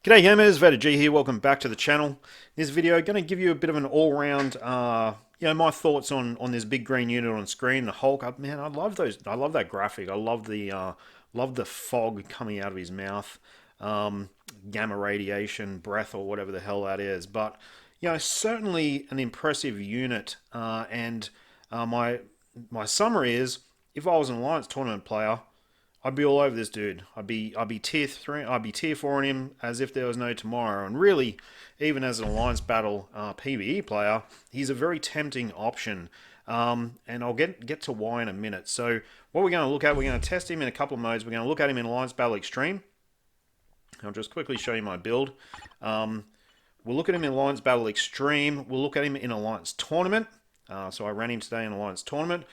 G'day gamers, VaderG here, welcome back to the channel. In this video, going to give you a bit of an all-round, my thoughts on this big green unit on screen, the Hulk. Man, I love those. I love that graphic. I love the fog coming out of his mouth, gamma radiation, breath, or whatever the hell that is. But certainly an impressive unit. My summary is, if I was an Alliance tournament player, I'd be all over this dude. I'd be tier 3, I'd be tier 4 on him as if there was no tomorrow. And really, even as an Alliance Battle PvE player, he's a very tempting option. And I'll get to why in a minute. So what we're going to look at, we're going to test him in a couple of modes. We're going to look at him in Alliance Battle Extreme. I'll just quickly show you my build. We'll look at him in Alliance Battle Extreme. We'll look at him in Alliance Tournament. So I ran him today in Alliance Tournament.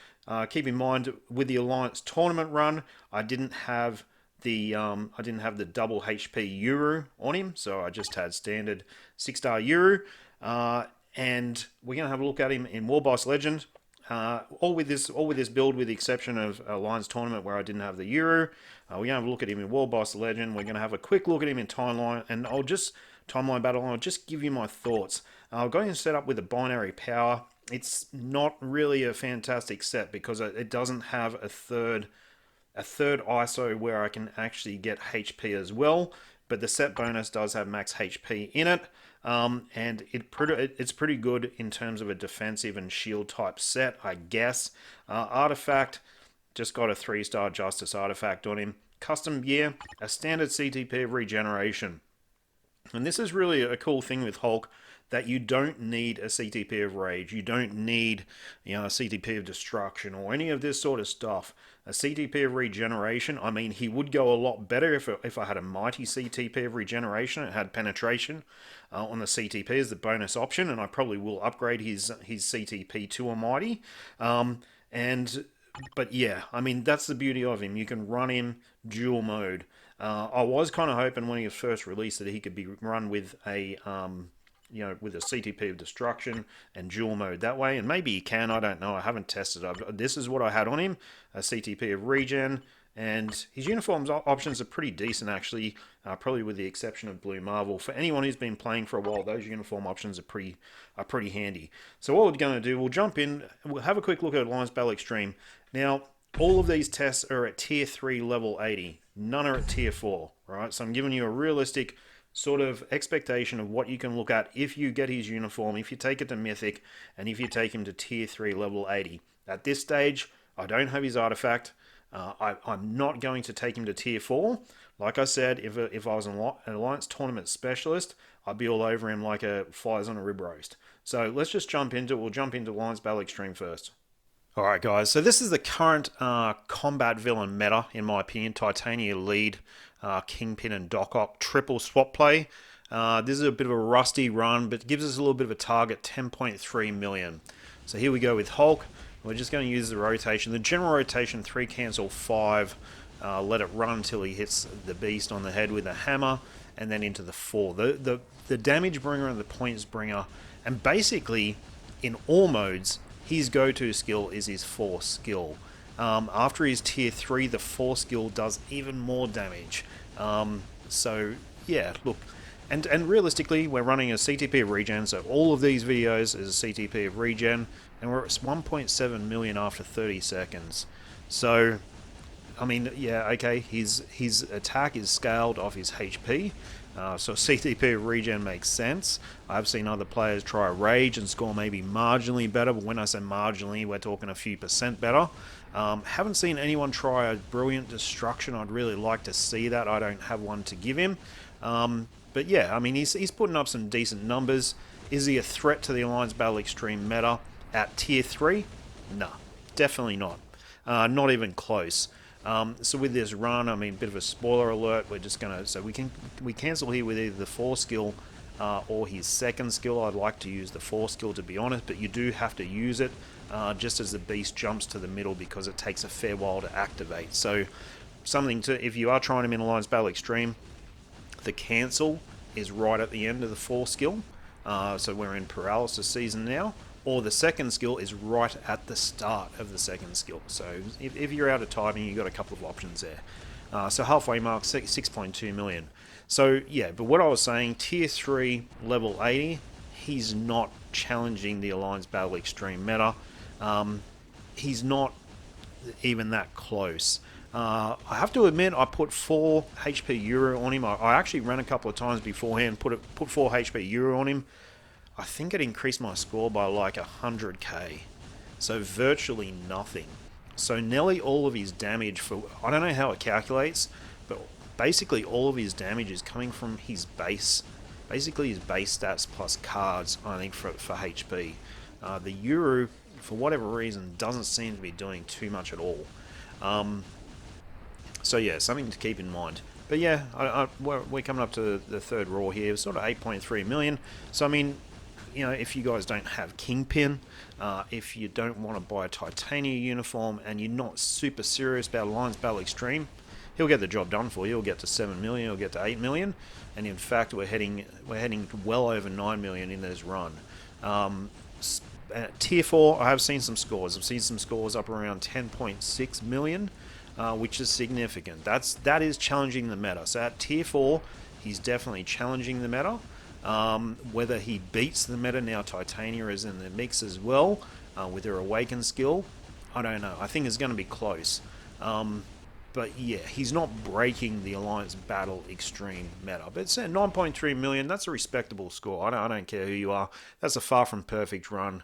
Keep in mind, with the Alliance Tournament run, I didn't have the double HP Euro on him, so I just had standard 6-star Euro. And we're gonna have a look at him in War Boss Legend. All with this build, with the exception of Alliance Tournament where I didn't have the Euro. We're gonna have a look at him in War Boss Legend. We're gonna have a quick look at him in Timeline, and Timeline Battle. I'll just give you my thoughts. I'm going to set up with a binary power. It's not really a fantastic set because it doesn't have a third ISO where I can actually get HP as well. But the set bonus does have max HP in it, and it's pretty good in terms of a defensive and shield type set, I guess. Artifact, just got a 3-star Justice artifact on him. Custom gear, a standard CTP of regeneration. And this is really a cool thing with Hulk, that you don't need a CTP of Rage, you don't need a CTP of Destruction or any of this sort of stuff. A CTP of Regeneration, I mean, he would go a lot better if I had a Mighty CTP of Regeneration. It had Penetration on the CTP as the bonus option, and I probably will upgrade his CTP to a Mighty. But yeah, I mean, that's the beauty of him. You can run him dual mode. I was kind of hoping when he was first released that he could be run with a with a CTP of Destruction and dual mode that way, and maybe he can, I don't know, I haven't tested it. This is what I had on him, a CTP of Regen, and his uniforms options are pretty decent actually, probably with the exception of Blue Marvel. For anyone who's been playing for a while, those uniform options are pretty handy. So what we're going to do, we'll jump in, we'll have a quick look at Alliance Battle Extreme. Now, all of these tests are at tier 3 level 80, none are at tier 4, right? So I'm giving you a realistic sort of expectation of what you can look at if you get his uniform, if you take it to Mythic, and if you take him to tier 3 level 80. At this stage, I don't have his artifact. I'm not going to take him to tier 4. Like I said, if I was an Alliance Tournament Specialist, I'd be all over him like a flies on a rib roast. So let's just jump into it. We'll jump into Alliance Battle Extreme first. Alright guys, so this is the current combat villain meta, in my opinion. Titania lead, Kingpin and Doc Ock, triple swap play. This is a bit of a rusty run, but gives us a little bit of a target, 10.3 million. So here we go with Hulk. We're just going to use the rotation. The general rotation, 3 cancel 5. Let it run until he hits the beast on the head with a hammer, and then into the 4. The damage bringer and the points bringer, and basically in all modes, his go-to skill is his 4 skill. After his tier 3, the 4 skill does even more damage. So yeah, look, and realistically, we're running a CTP of Regen, so all of these videos is a CTP of Regen, and we're at 1.7 million after 30 seconds. So, I mean, yeah, okay, his attack is scaled off his HP. So CTP of Regen makes sense. I've seen other players try Rage and score maybe marginally better, but when I say marginally, we're talking a few % better. Haven't seen anyone try a Brilliant Destruction. I'd really like to see that. I don't have one to give him. But yeah, I mean, he's putting up some decent numbers. Is he a threat to the Alliance Battle Extreme meta at tier 3? Nah, definitely not. Not even close. So with this run, I mean, bit of a spoiler alert, we're just gonna, so we cancel here with either the 4 skill or his 2nd skill. I'd like to use the 4 skill, to be honest, but you do have to use it just as the beast jumps to the middle, because it takes a fair while to activate. So something to, if you are trying him in Alliance Battle Extreme, the cancel is right at the end of the 4 skill. So we're in paralysis season now. Or the 2nd skill is right at the start of the 2nd skill. So if you're out of timing, you've got a couple of options there. So halfway mark, 6.2 million. So yeah, but what I was saying, tier 3 level 80, he's not challenging the Alliance Battle Extreme meta. He's not even that close. I have to admit, I put 4 HP Euro on him. I actually ran a couple of times beforehand, put 4 HP Euro on him. I think it increased my score by like 100k. So virtually nothing. So nearly all of his damage for, I don't know how it calculates, but basically all of his damage is coming from his base. Basically his base stats plus cards, I think, for HP. The Euro, for whatever reason, doesn't seem to be doing too much at all. So yeah, something to keep in mind. But yeah, we're coming up to the third Raw here, sort of 8.3 million. So I mean, you know, if you guys don't have Kingpin, if you don't want to buy a Titania uniform, and you're not super serious about Alliance Battle Extreme, he'll get the job done for you. He'll get to 7 million, he'll get to 8 million, and in fact, we're heading well over 9 million in this run. Tier 4, I have seen some scores. I've seen some scores up around 10.6 million, which is significant. That is challenging the meta. So at Tier 4, he's definitely challenging the meta. Whether he beats the meta now, Titania is in the mix as well, with her Awaken skill, I don't know. I think it's going to be close. But yeah, he's not breaking the Alliance Battle Extreme meta. But it's 9.3 million, that's a respectable score. I don't care who you are. That's a far from perfect run.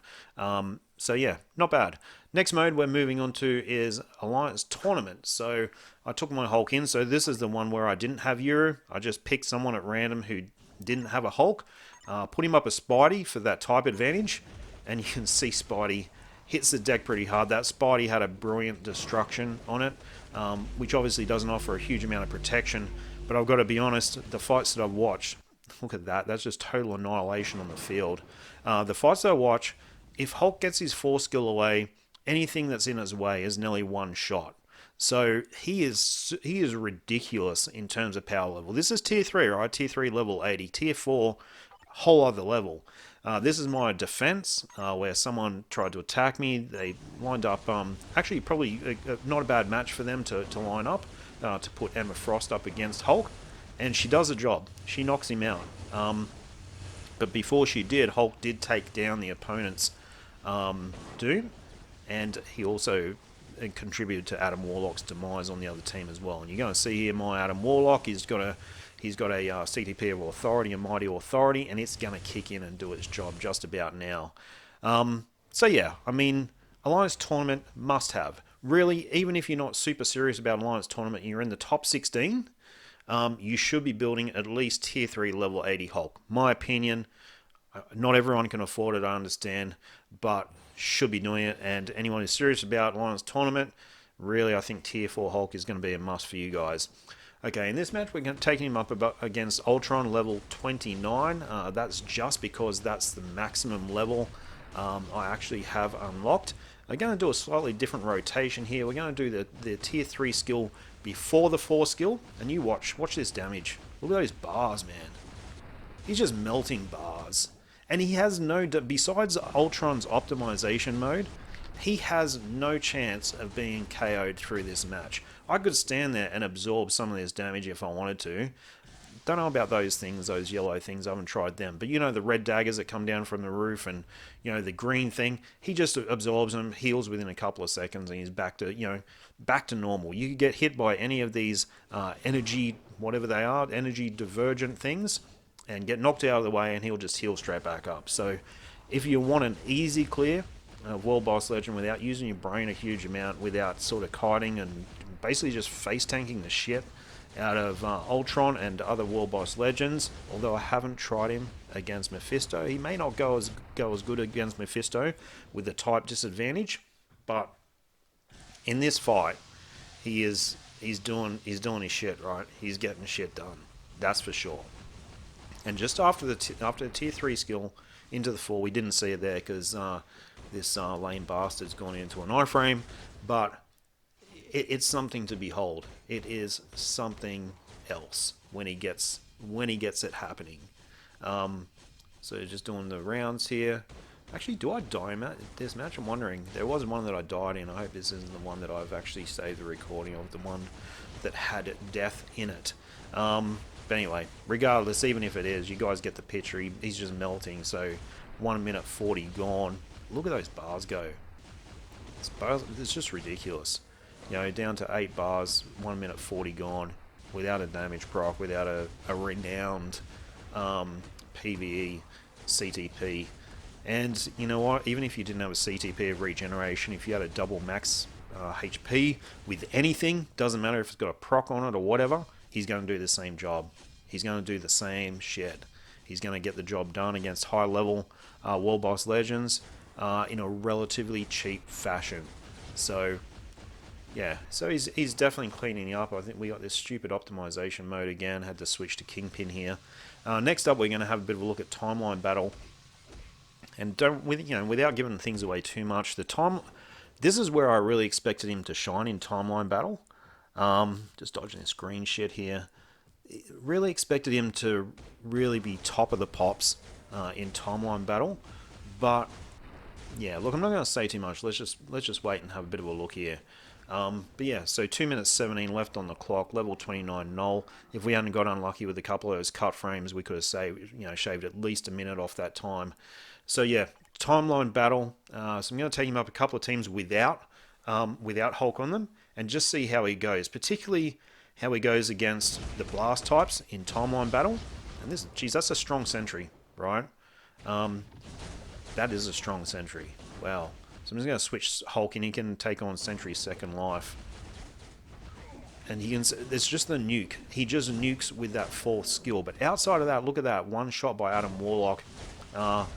So yeah, not bad. Next mode we're moving on to is Alliance Tournament. So I took my Hulk in. So this is the one where I didn't have Euro. I just picked someone at random who didn't have a Hulk, put him up a Spidey for that type advantage, and you can see Spidey hits the deck pretty hard. That Spidey had a brilliant destruction on it, which obviously doesn't offer a huge amount of protection, but I've got to be honest, the fights that I've watched, look at that, that's just total annihilation on the field. The fights that I watch, if Hulk gets his 4 skill away, anything that's in his way is nearly one shot. So he is ridiculous in terms of power level. This is tier 3, right? Tier 3 level 80. Tier 4, whole other level. This is my defense, where someone tried to attack me. They lined up, actually probably not a bad match for them to line up, to put Emma Frost up against Hulk. And she does a job. She knocks him out. But before she did, Hulk did take down the opponent's Doom. And he also contributed to Adam Warlock's demise on the other team as well. And you're going to see here my Adam Warlock, he's got a CTP of Authority, a Mighty Authority, and it's going to kick in and do its job just about now. So yeah, I mean, Alliance Tournament must have. Really, even if you're not super serious about Alliance Tournament, you're in the top 16, you should be building at least tier 3 level 80 Hulk. My opinion, not everyone can afford it, I understand, but should be doing it. And anyone who's serious about Alliance Tournament, really, I think tier 4 Hulk is going to be a must for you guys. Okay, in this match, we're taking him up against Ultron level 29. That's just because that's the maximum level I actually have unlocked. I'm going to do a slightly different rotation here. We're going to do the tier 3 skill before the 4 skill. And you watch this damage. Look at those bars, man. He's just melting bars. And he has no, besides Ultron's optimization mode, he has no chance of being KO'd through this match. I could stand there and absorb some of this damage if I wanted to. Don't know about those things, those yellow things, I haven't tried them. But you know, the red daggers that come down from the roof, and you know, the green thing, he just absorbs them, heals within a couple of seconds, and he's back to, you know, back to normal. You could get hit by any of these energy, whatever they are, energy divergent things, and get knocked out of the way, and he'll just heal straight back up. So if you want an easy clear of World Boss Legend without using your brain a huge amount, without sort of kiting and basically just face tanking the shit out of Ultron and other World Boss Legends, although I haven't tried him against Mephisto. He may not go as good against Mephisto with the type disadvantage, but in this fight, he's doing his shit, right? He's getting shit done. That's for sure. And just after the tier 3 skill into the 4, we didn't see it there because this lame bastard's gone into an iframe, but it's something to behold. It is something else when he gets it happening. So just doing the rounds here. Actually, do I die in this match? I'm wondering. There was one that I died in. I hope this isn't the one that I've actually saved the recording of. The one that had death in it. But anyway, regardless, even if it is, you guys get the picture. He's just melting. So 1 minute 40 gone. Look at those bars go. It's just ridiculous. You know, down to 8 bars, 1 minute 40 gone, without a damage proc, without a renowned PvE CTP. And you know what? Even if you didn't have a CTP of regeneration, if you had a double max HP with anything, doesn't matter if it's got a proc on it or whatever, he's going to do the same job. He's going to do the same shit. He's going to get the job done against high level world boss legends in a relatively cheap fashion. So yeah, so he's definitely cleaning up. I think we got this stupid optimization mode again. Had to switch to Kingpin here. Next up, we're going to have a bit of a look at timeline battle. And without giving things away too much, this is where I really expected him to shine in timeline battle. Just dodging this green shit here. Really expected him to really be top of the pops in timeline battle, but yeah, look, I'm not going to say too much. Let's just wait and have a bit of a look here. But yeah, so 2 minutes 17 left on the clock, level 29 null. If we hadn't got unlucky with a couple of those cut frames, we could have shaved at least a minute off that time. So yeah, timeline battle. So I'm going to take him up a couple of teams without Hulk on them, and just see how he goes, particularly how he goes against the blast types in timeline battle. And geez, that's a strong sentry, right? That is a strong sentry. Wow. So I'm just going to switch Hulk, and he can take on Sentry's second life. And it's just the nuke. He just nukes with that fourth skill. But outside of that, look at that. One shot by Adam Warlock. And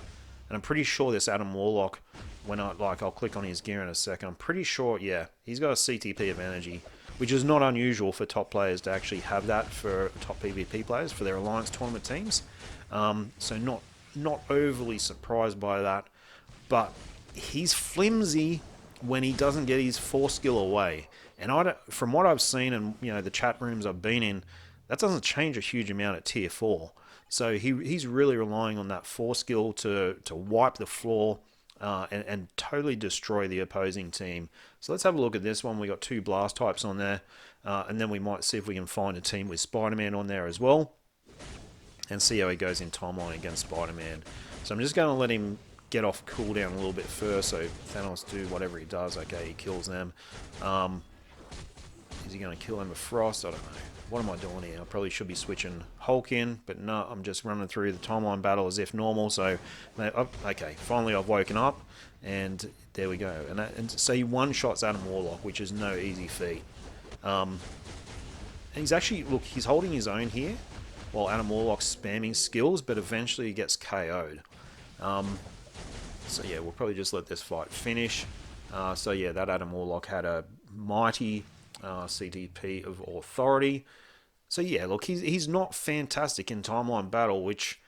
I'm pretty sure this Adam Warlock, I'll click on his gear in a second. I'm pretty sure, yeah, he's got a CTP of energy, which is not unusual for top players to actually have that for top PvP players, for their Alliance tournament teams. So not overly surprised by that. But he's flimsy when he doesn't get his 4 skill away. And from what I've seen and the chat rooms I've been in, that doesn't change a huge amount at tier 4. So he's really relying on that 4 skill to wipe the floor and totally destroy the opposing team. So let's have a look at this one. We got 2 blast types on there, and then we might see if we can find a team with Spider-Man on there as well, and see how he goes in timeline against Spider-Man. So I'm just going to let him get off cooldown a little bit first, so Thanos do whatever he does. Okay, he kills them. Is he going to kill them with Frost? I don't know. What am I doing here? I probably should be switching Hulk in, but no, I'm just running through the timeline battle as if normal. So, okay, finally I've woken up, and there we go. And so he one-shots Adam Warlock, which is no easy feat. And he's actually, look, he's holding his own here, while Adam Warlock's spamming skills, but eventually he gets KO'd. So yeah, we'll probably just let this fight finish. So yeah, that Adam Warlock had a mighty CTP of authority. So yeah, look, he's not fantastic in timeline battle, which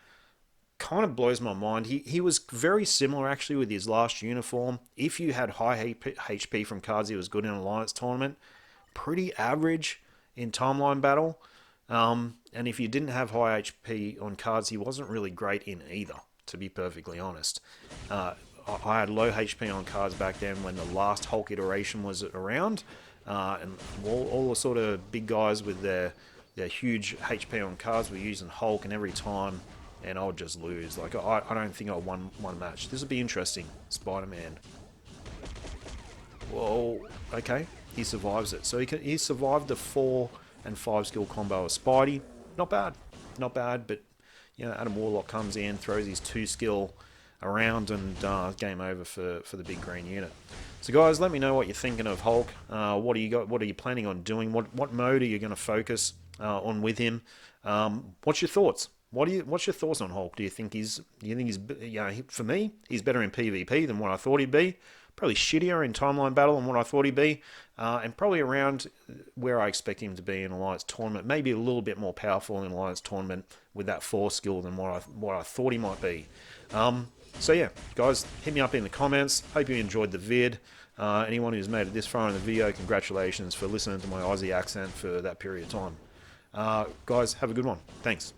kind of blows my mind. He was very similar actually with his last uniform. If you had high HP from cards, he was good in an Alliance tournament. Pretty average in timeline battle. And if you didn't have high HP on cards, he wasn't really great in either, to be perfectly honest. I had low HP on cards back then when the last Hulk iteration was around. And all the sort of big guys with their huge HP on cards were using Hulk, and every time, and I would just lose. Like, I don't think I won one match. This would be interesting. Spider-Man. Whoa, okay. He survives it. So he survived the 4 and 5 skill combo of Spidey. Not bad. Not bad, but Adam Warlock comes in, throws his 2 skill around, and game over for the big green unit. So guys, let me know what you're thinking of Hulk. What are you planning on doing? What mode are you going to focus on with him? What's your thoughts? What's your thoughts on Hulk? Do you think he's for me, he's better in PvP than what I thought he'd be. Probably shittier in timeline battle than what I thought he'd be, and probably around where I expect him to be in Alliance tournament. Maybe a little bit more powerful in Alliance tournament with that 4 skill than what I thought he might be. So yeah, guys, hit me up in the comments. Hope you enjoyed the vid. Anyone who's made it this far in the video, congratulations for listening to my Aussie accent for that period of time. Guys, have a good one. Thanks.